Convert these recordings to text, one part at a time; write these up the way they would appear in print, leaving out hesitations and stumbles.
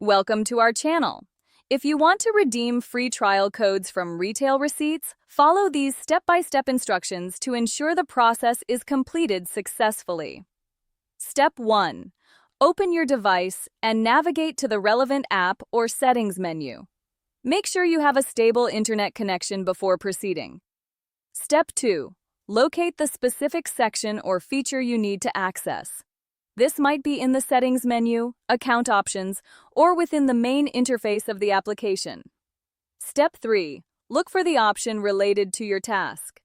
Welcome to our channel. If you want to redeem free trial codes from retail receipts, follow these step-by-step instructions to ensure the process is completed successfully. Step 1. Open your device and navigate to the relevant app or settings menu. Make sure you have a stable internet connection before proceeding. Step 2. Locate the specific section or feature you need to access. This might be in the settings menu, account options, or within the main interface of the application. Step 3. Look for the option related to your task.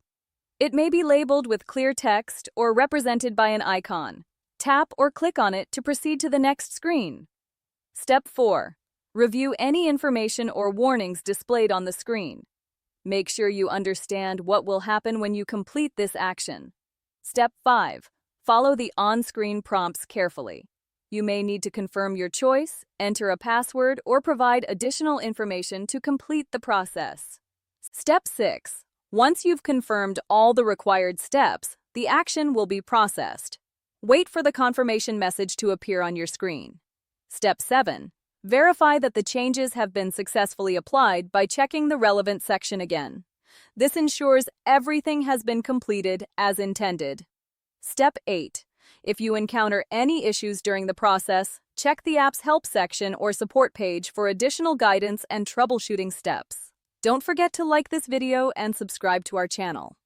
It may be labeled with clear text or represented by an icon. Tap or click on it to proceed to the next screen. Step 4. Review any information or warnings displayed on the screen. Make sure you understand what will happen when you complete this action. Step 5. Follow the on-screen prompts carefully. You may need to confirm your choice, enter a password, or provide additional information to complete the process. Step 6. Once you've confirmed all the required steps, the action will be processed. Wait for the confirmation message to appear on your screen. Step 7. Verify that the changes have been successfully applied by checking the relevant section again. This ensures everything has been completed as intended. Step 8. If you encounter any issues during the process, check the app's help section or support page for additional guidance and troubleshooting steps. Don't forget to like this video and subscribe to our channel.